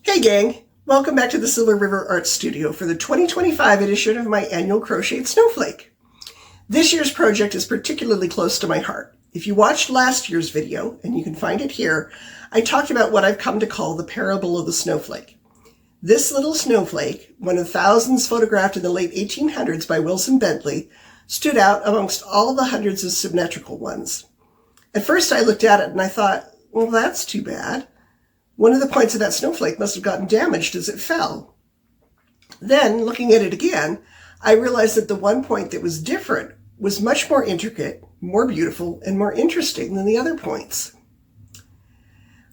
Hey gang, welcome back to the Silver River Art Studio for the 2025 edition of my annual Crocheted Snowflake. This year's project is particularly close to my heart. If you watched last year's video, and you can find it here, I talked about what I've come to call the parable of the snowflake. This little snowflake, one of thousands photographed in the late 1800s by Bentley, stood out amongst all the hundreds of symmetrical ones. At first I looked at it and I thought, well, that's too bad. One of the points of that snowflake must have gotten damaged as it fell. Then, looking at it again, I realized that the one point that was different was much more intricate, more beautiful, and more interesting than the other points.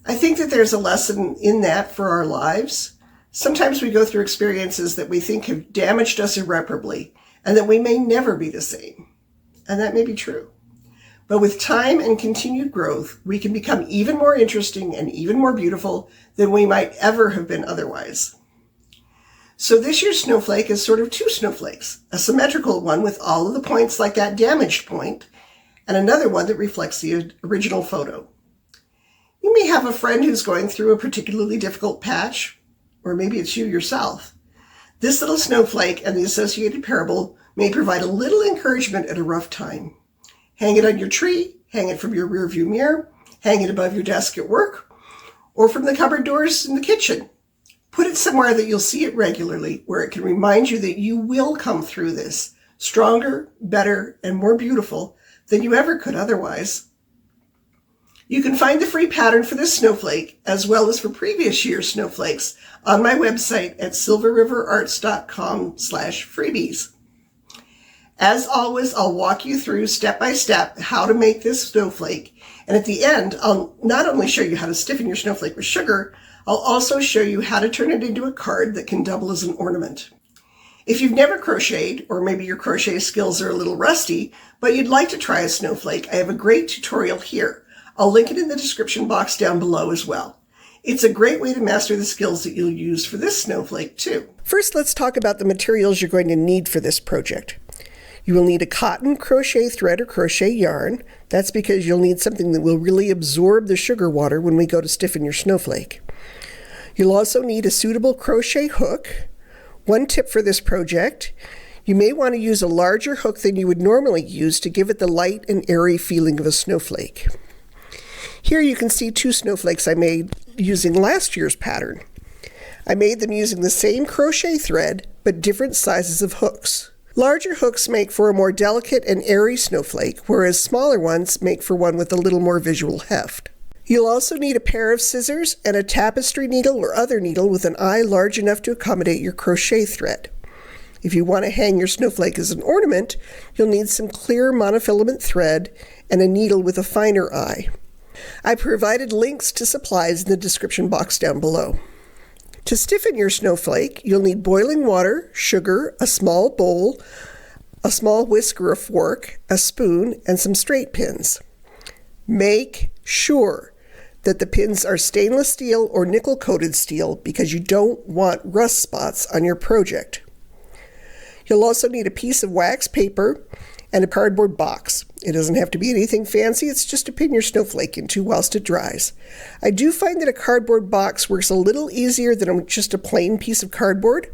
I think that there's a lesson in that for our lives. Sometimes we go through experiences that we think have damaged us irreparably, and that we may never be the same. And that may be true. But with time and continued growth, we can become even more interesting and even more beautiful than we might ever have been otherwise. So this year's snowflake is sort of two snowflakes, a symmetrical one with all of the points like that damaged point, and another one that reflects the original photo. You may have a friend who's going through a particularly difficult patch, or maybe it's you yourself. This little snowflake and the associated parable may provide a little encouragement at a rough time. Hang it on your tree, hang it from your rearview mirror, hang it above your desk at work, or from the cupboard doors in the kitchen. Put it somewhere that you'll see it regularly, where it can remind you that you will come through this stronger, better, and more beautiful than you ever could otherwise. You can find the free pattern for this snowflake, as well as for previous year's snowflakes, on my website at silverriverarts.com/freebies. As always, I'll walk you through step by step how to make this snowflake. And at the end, I'll not only show you how to stiffen your snowflake with sugar, I'll also show you how to turn it into a card that can double as an ornament. If you've never crocheted, or maybe your crochet skills are a little rusty, but you'd like to try a snowflake, I have a great tutorial here. I'll link it in the description box down below as well. It's a great way to master the skills that you'll use for this snowflake too. First, let's talk about the materials you're going to need for this project. You will need a cotton crochet thread or crochet yarn. That's because you'll need something that will really absorb the sugar water when we go to stiffen your snowflake. You'll also need a suitable crochet hook. One tip for this project, you may want to use a larger hook than you would normally use to give it the light and airy feeling of a snowflake. Here you can see two snowflakes I made using last year's pattern. I made them using the same crochet thread, but different sizes of hooks. Larger hooks make for a more delicate and airy snowflake, whereas smaller ones make for one with a little more visual heft. You'll also need a pair of scissors and a tapestry needle or other needle with an eye large enough to accommodate your crochet thread. If you want to hang your snowflake as an ornament, you'll need some clear monofilament thread and a needle with a finer eye. I provided links to supplies in the description box down below. To stiffen your snowflake, you'll need boiling water, sugar, a small bowl, a small whisk or a fork, a spoon, and some straight pins. Make sure that the pins are stainless steel or nickel-coated steel because you don't want rust spots on your project. You'll also need a piece of wax paper and a cardboard box. It doesn't have to be anything fancy, it's just to pin your snowflake into whilst it dries. I do find that a cardboard box works a little easier than just a plain piece of cardboard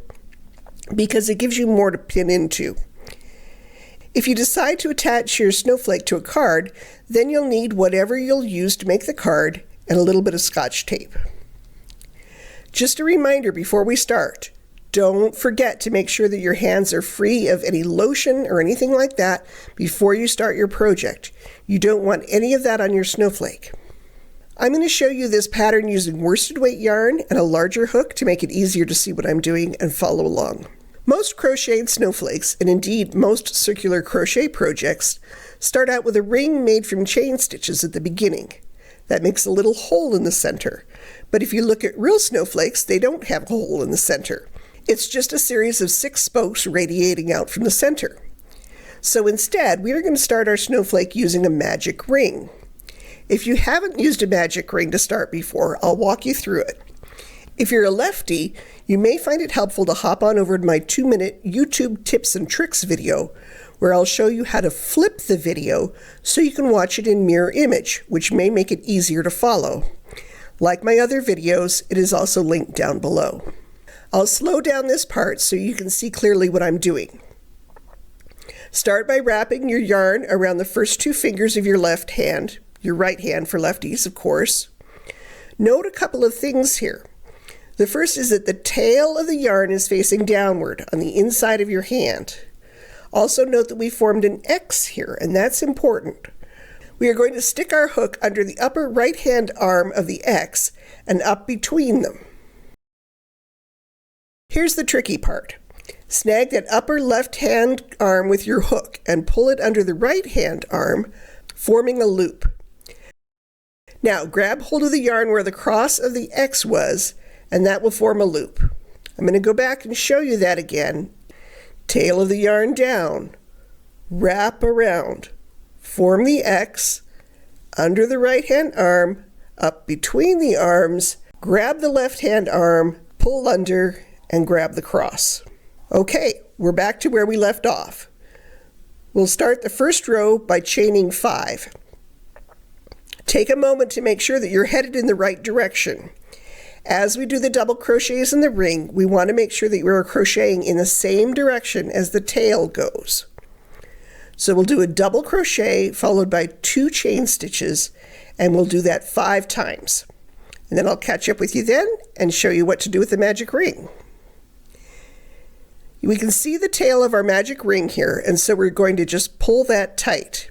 because it gives you more to pin into. If you decide to attach your snowflake to a card, then you'll need whatever you'll use to make the card and a little bit of Scotch tape. Just a reminder before we start, don't forget to make sure that your hands are free of any lotion or anything like that before you start your project. You don't want any of that on your snowflake. I'm going to show you this pattern using worsted weight yarn and a larger hook to make it easier to see what I'm doing and follow along. Most crocheted snowflakes, and indeed most circular crochet projects, start out with a ring made from chain stitches at the beginning. That makes a little hole in the center. But if you look at real snowflakes, they don't have a hole in the center. It's just a series of 6 spokes radiating out from the center. So instead, we are going to start our snowflake using a magic ring. If you haven't used a magic ring to start before, I'll walk you through it. If you're a lefty, you may find it helpful to hop on over to my 2-minute YouTube tips and tricks video, where I'll show you how to flip the video so you can watch it in mirror image, which may make it easier to follow. Like my other videos, it is also linked down below. I'll slow down this part so you can see clearly what I'm doing. Start by wrapping your yarn around the first 2 fingers of your left hand, your right hand for lefties, of course. Note a couple of things here. The first is that the tail of the yarn is facing downward on the inside of your hand. Also note that we formed an X here, and that's important. We are going to stick our hook under the upper right hand arm of the X and up between them. Here's the tricky part. Snag that upper left hand arm with your hook and pull it under the right hand arm, forming a loop. Now grab hold of the yarn where the cross of the X was, and that will form a loop. I'm going to go back and show you that again. Tail of the yarn down, wrap around, form the X, under the right hand arm, up between the arms, grab the left hand arm, pull under, and grab the cross. Okay, we're back to where we left off. We'll start the first row by chaining 5. Take a moment to make sure that you're headed in the right direction. As we do the double crochets in the ring, we want to make sure that we're crocheting in the same direction as the tail goes. So we'll do a double crochet followed by 2 chain stitches, and we'll do that 5 times. And then I'll catch up with you then and show you what to do with the magic ring. We can see the tail of our magic ring here, and so we're going to just pull that tight.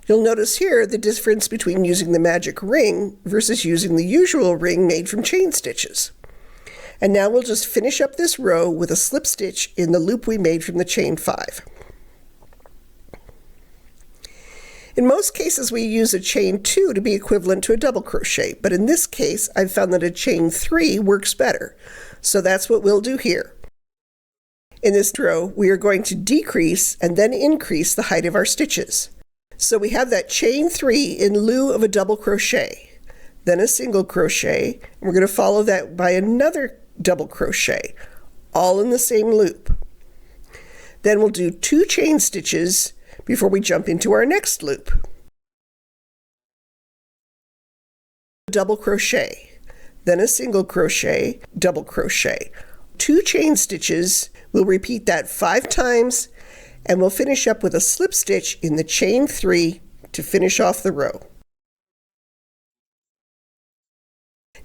You'll notice here the difference between using the magic ring versus using the usual ring made from chain stitches. And now we'll just finish up this row with a slip stitch in the loop we made from the chain 5. In most cases we use a chain 2 to be equivalent to a double crochet, but in this case I've found that a chain 3 works better. So that's what we'll do here. In this row we are going to decrease and then increase the height of our stitches. So we have that chain 3 in lieu of a double crochet, then a single crochet, and we're going to follow that by another double crochet, all in the same loop. Then we'll do 2 chain stitches before we jump into our next loop. Double crochet, then a single crochet, double crochet. 2 chain stitches, we'll repeat that 5 times, and we'll finish up with a slip stitch in the chain 3 to finish off the row.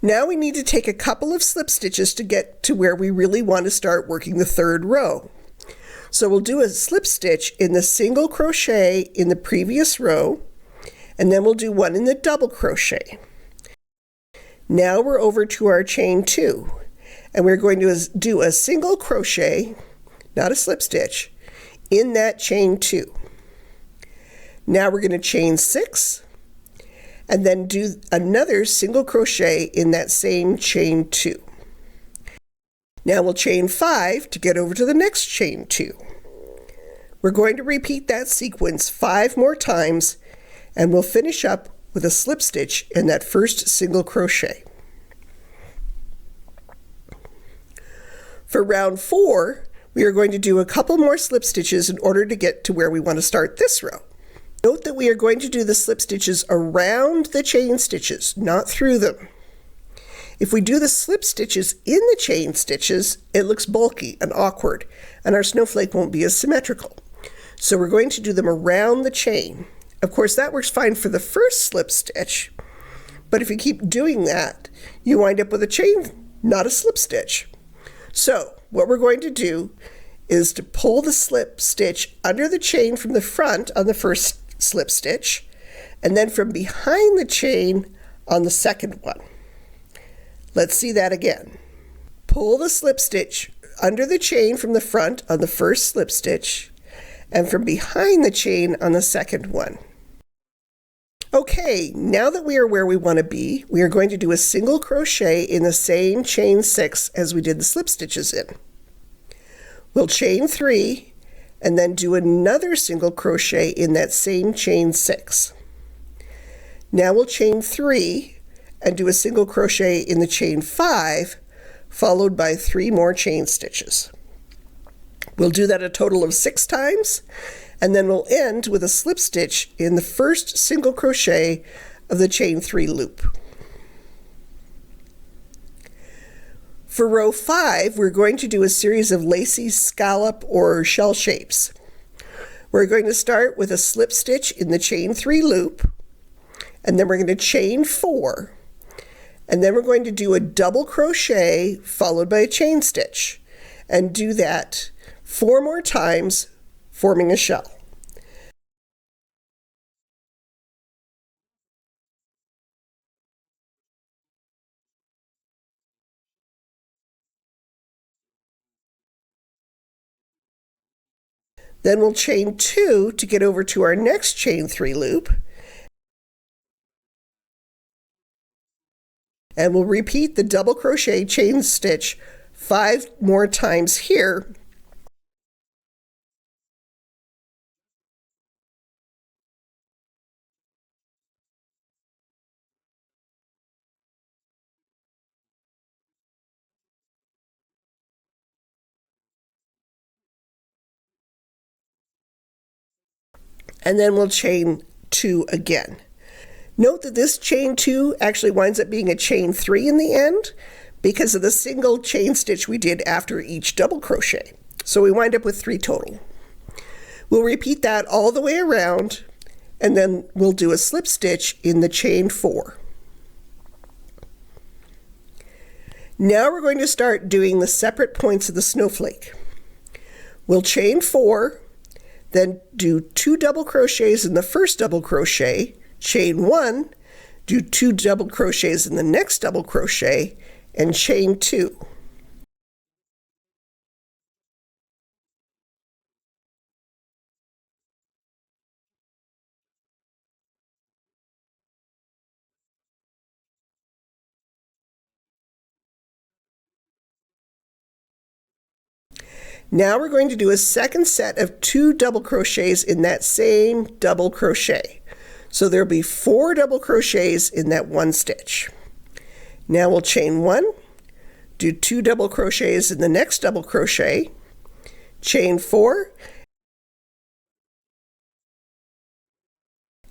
Now we need to take a couple of slip stitches to get to where we really want to start working the 3rd row. So we'll do a slip stitch in the single crochet in the previous row, and then we'll do 1 in the double crochet. Now we're over to our chain 2, and we're going to do a single crochet, not a slip stitch, in that chain 2. Now we're going to chain 6, and then do another single crochet in that same chain 2. Now we'll chain 5 to get over to the next chain 2. We're going to repeat that sequence 5 more times, and we'll finish up with a slip stitch in that first single crochet. For round 4, we are going to do a couple more slip stitches in order to get to where we want to start this row. Note that we are going to do the slip stitches around the chain stitches, not through them. If we do the slip stitches in the chain stitches, it looks bulky and awkward, and our snowflake won't be as symmetrical. So we're going to do them around the chain. Of course, that works fine for the first slip stitch, but if you keep doing that, you wind up with a chain, not a slip stitch. So what we're going to do is to pull the slip stitch under the chain from the front on the first slip stitch, and then from behind the chain on the second one. Let's see that again. Pull the slip stitch under the chain from the front on the first slip stitch, and from behind the chain on the second one. Okay, now that we are where we want to be, we are going to do a single crochet in the same chain 6 as we did the slip stitches in. We'll chain 3 and then do another single crochet in that same chain 6. Now we'll chain 3 and do a single crochet in the chain 5, followed by 3 more chain stitches. We'll do that a total of 6 times, And then we'll end with a slip stitch in the first single crochet of the chain 3 loop. For row 5, we're going to do a series of lacy scallop or shell shapes. We're going to start with a slip stitch in the chain 3 loop, and then we're going to chain 4, and then we're going to do a double crochet followed by a chain stitch, and do that 4 more times, forming a shell. Then we'll chain 2 to get over to our next chain 3 loop. And we'll repeat the double crochet chain stitch 5 more times here. And then we'll chain 2 again. Note that this chain 2 actually winds up being a chain 3 in the end because of the single chain stitch we did after each double crochet. So we wind up with 3 total. We'll repeat that all the way around, and then we'll do a slip stitch in the chain 4. Now we're going to start doing the separate points of the snowflake. We'll chain 4, then do 2 double crochets in the first double crochet, chain 1, do 2 double crochets in the next double crochet, and chain 2. Now we're going to do a second set of 2 double crochets in that same double crochet. So there'll be 4 double crochets in that one stitch. Now we'll chain 1, do 2 double crochets in the next double crochet, chain 4,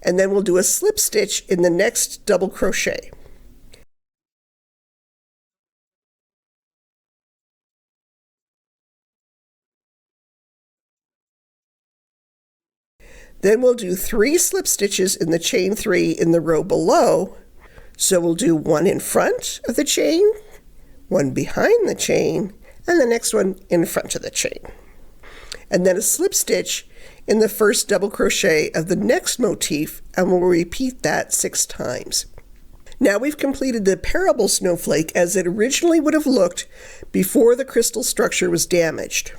and then we'll do a slip stitch in the next double crochet. Then we'll do 3 slip stitches in the chain 3 in the row below. So we'll do 1 in front of the chain, 1 behind the chain, and the next one in front of the chain. And then a slip stitch in the first double crochet of the next motif, and we'll repeat that 6 times. Now we've completed the parable snowflake as it originally would have looked before the crystal structure was damaged.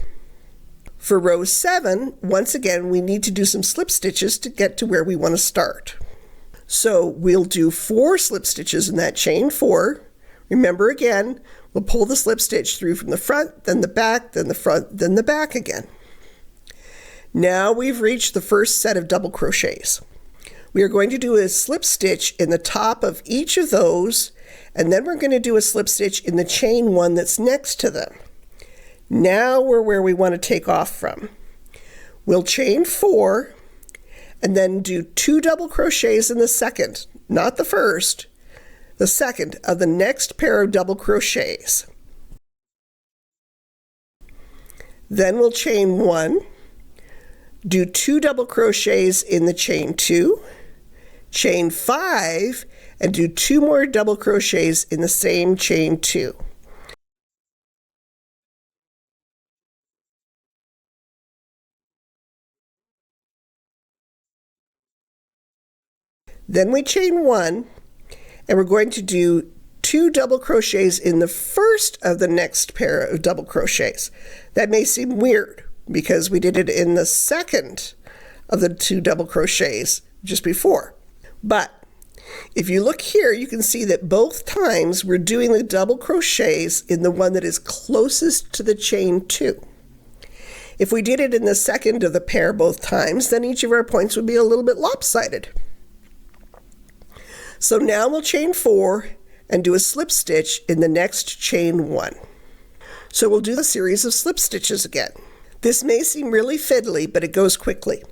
For row 7, once again, we need to do some slip stitches to get to where we want to start. So we'll do 4 slip stitches in that chain 4. Remember again, we'll pull the slip stitch through from the front, then the back, then the front, then the back again. Now we've reached the first set of double crochets. We are going to do a slip stitch in the top of each of those, and then we're going to do a slip stitch in the chain 1 that's next to them. Now we're where we want to take off from. We'll chain 4 and then do 2 double crochets in the second, not the first, the second of the next pair of double crochets. Then we'll chain 1, do 2 double crochets in the chain 2, chain 5, and do 2 more double crochets in the same chain 2. Then we chain 1, and we're going to do 2 double crochets in the first of the next pair of double crochets. That may seem weird because we did it in the second of the 2 double crochets just before. But if you look here, you can see that both times we're doing the double crochets in the one that is closest to the chain 2. If we did it in the second of the pair both times, then each of our points would be a little bit lopsided. So now we'll chain 4 and do a slip stitch in the next chain 1. So we'll do the series of slip stitches again. This may seem really fiddly, but it goes quickly.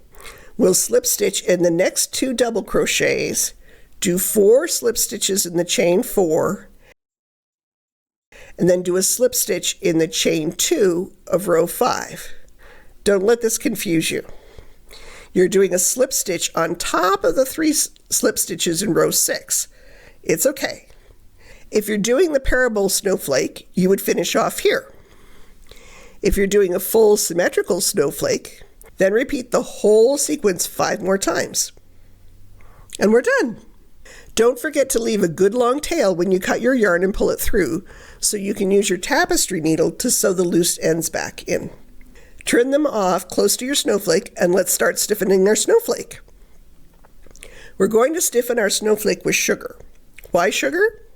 We'll slip stitch in the next 2 double crochets, do 4 slip stitches in the chain 4, and then do a slip stitch in the chain 2 of row 5. Don't let this confuse you. You're doing a slip stitch on top of the 3 slip stitches in row 6. It's okay. If you're doing the parabole snowflake, you would finish off here. If you're doing a full symmetrical snowflake, then repeat the whole sequence 5 more times. And we're done. Don't forget to leave a good long tail when you cut your yarn and pull it through, so you can use your tapestry needle to sew the loose ends back in. Trim them off close to your snowflake, and let's start stiffening our snowflake. We're going to stiffen our snowflake with sugar. Why sugar?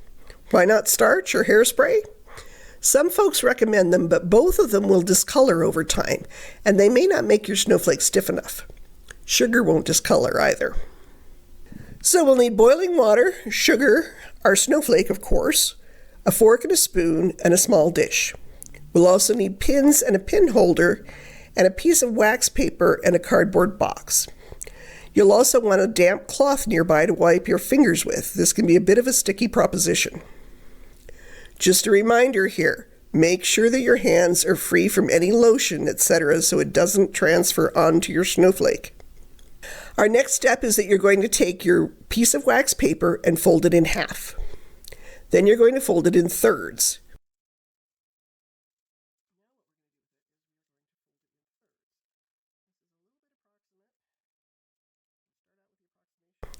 Why not starch or hairspray? Some folks recommend them, but both of them will discolor over time, and they may not make your snowflake stiff enough. Sugar won't discolor either. So we'll need boiling water, sugar, our snowflake of course, a fork and a spoon, and a small dish. We'll also need pins and a pin holder, and a piece of wax paper and a cardboard box. You'll also want a damp cloth nearby to wipe your fingers with. This can be a bit of a sticky proposition. Just a reminder here, make sure that your hands are free from any lotion, etc., so it doesn't transfer onto your snowflake. Our next step is that you're going to take your piece of wax paper and fold it in half. Then you're going to fold it in thirds.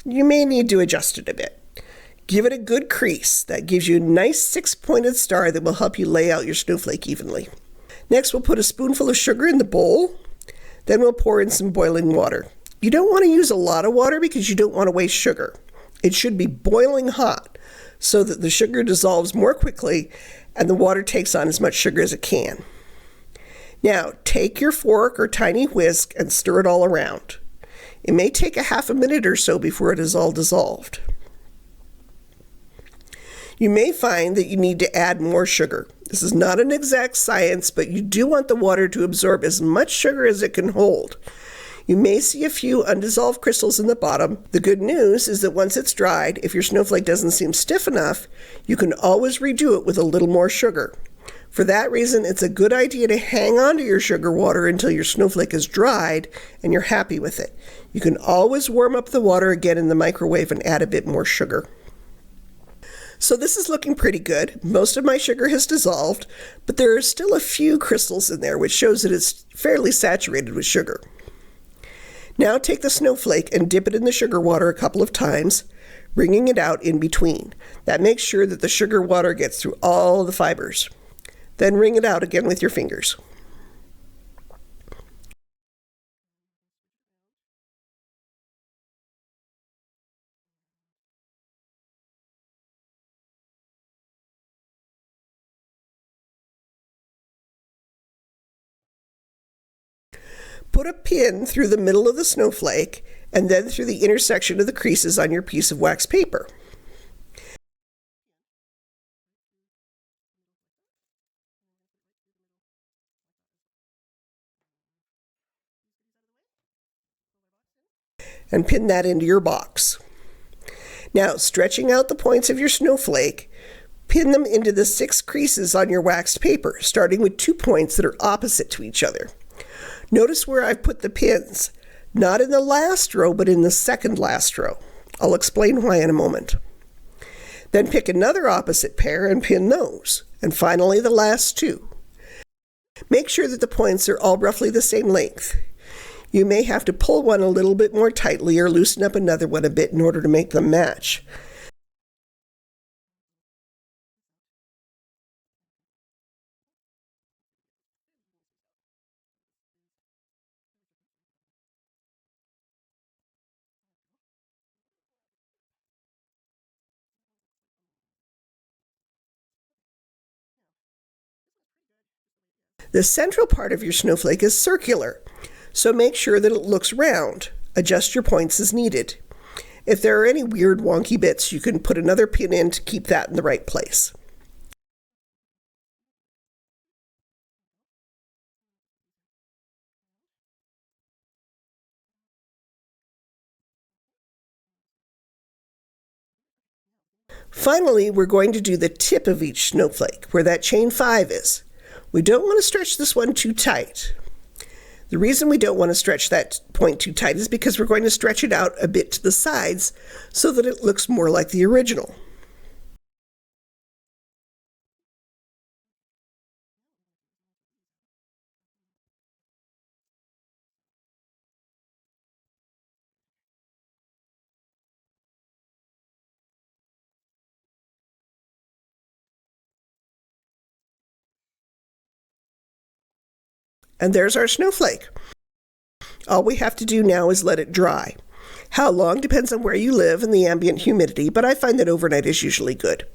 You may need to adjust it a bit. Give it a good crease. That gives you a nice 6-pointed star that will help you lay out your snowflake evenly. Next, we'll put a spoonful of sugar in the bowl. Then we'll pour in some boiling water. You don't want to use a lot of water because you don't want to waste sugar. It should be boiling hot so that the sugar dissolves more quickly and the water takes on as much sugar as it can. Now, take your fork or tiny whisk and stir it all around. It may take a half a minute or so before it is all dissolved. You may find that you need to add more sugar. This is not an exact science, but you do want the water to absorb as much sugar as it can hold. You may see a few undissolved crystals in the bottom. The good news is that once it's dried, if your snowflake doesn't seem stiff enough, you can always redo it with a little more sugar. For that reason, it's a good idea to hang on to your sugar water until your snowflake is dried and you're happy with it. You can always warm up the water again in the microwave and add a bit more sugar. So this is looking pretty good. Most of my sugar has dissolved, but there are still a few crystals in there, which shows that it's fairly saturated with sugar. Now take the snowflake and dip it in the sugar water a couple of times, wringing it out in between. That makes sure that the sugar water gets through all the fibers. Then wring it out again with your fingers. Put a pin through the middle of the snowflake and then through the intersection of the creases on your piece of wax paper. And pin that into your box. Now, stretching out the points of your snowflake, pin them into the 6 creases on your waxed paper, starting with 2 points that are opposite to each other. Notice where I've put the pins, not in the last row, but in the second last row. I'll explain why in a moment. Then pick another opposite pair and pin those, and finally the last 2. Make sure that the points are all roughly the same length. You may have to pull one a little bit more tightly or loosen up another one a bit in order to make them match. The central part of your snowflake is circular, so make sure that it looks round. Adjust your points as needed. If there are any weird wonky bits, you can put another pin in to keep that in the right place. Finally, we're going to do the tip of each snowflake, where that chain 5 is. We don't want to stretch this one too tight. The reason we don't want to stretch that point too tight is because we're going to stretch it out a bit to the sides so that it looks more like the original. And there's our snowflake. All we have to do now is let it dry. How long depends on where you live and the ambient humidity, but I find that overnight is usually good.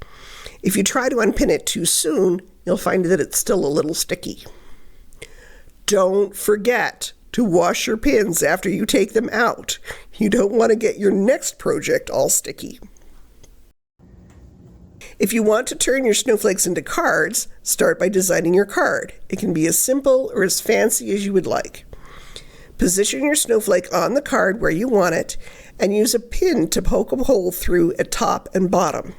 If you try to unpin it too soon, you'll find that it's still a little sticky. Don't forget to wash your pins after you take them out. You don't want to get your next project all sticky. If you want to turn your snowflakes into cards, start by designing your card. It can be as simple or as fancy as you would like. Position your snowflake on the card where you want it and use a pin to poke a hole through at top and bottom.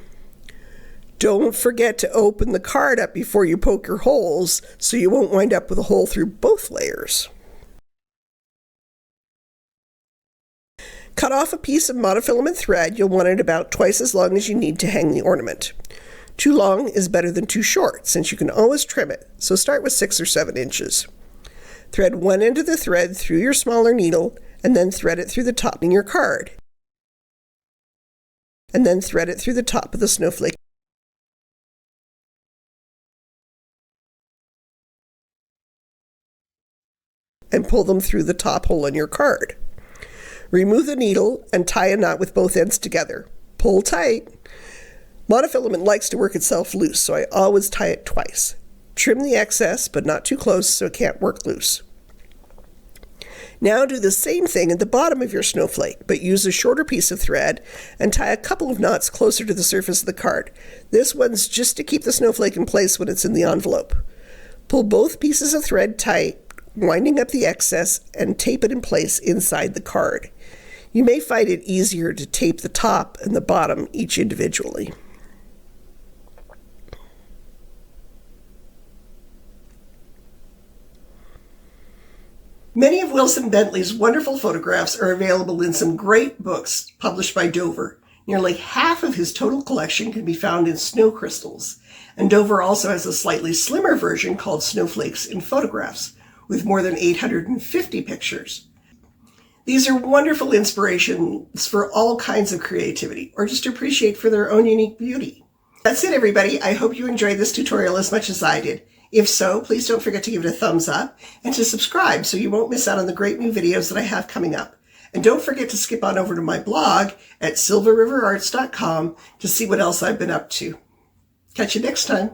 Don't forget to open the card up before you poke your holes so you won't wind up with a hole through both layers. Cut off a piece of monofilament thread. You'll want it about twice as long as you need to hang the ornament. Too long is better than too short, since you can always trim it, so start with 6 or 7 inches. Thread one end of the thread through your smaller needle, and then thread it through the top of your card. And then thread it through the top of the snowflake. And pull them through the top hole in your card. Remove the needle and tie a knot with both ends together. Pull tight. Monofilament likes to work itself loose, so I always tie it twice. Trim the excess, but not too close so it can't work loose. Now do the same thing at the bottom of your snowflake, but use a shorter piece of thread and tie a couple of knots closer to the surface of the card. This one's just to keep the snowflake in place when it's in the envelope. Pull both pieces of thread tight, winding up the excess, and tape it in place inside the card. You may find it easier to tape the top and the bottom each individually. Many of Wilson Bentley's wonderful photographs are available in some great books published by Dover. Nearly half of his total collection can be found in snow crystals, and Dover also has a slightly slimmer version called Snowflakes in Photographs, with more than 850 pictures. These are wonderful inspirations for all kinds of creativity, or just to appreciate for their own unique beauty. That's it, everybody. I hope you enjoyed this tutorial as much as I did. If so, please don't forget to give it a thumbs up and to subscribe so you won't miss out on the great new videos that I have coming up. And don't forget to skip on over to my blog at silverriverarts.com to see what else I've been up to. Catch you next time.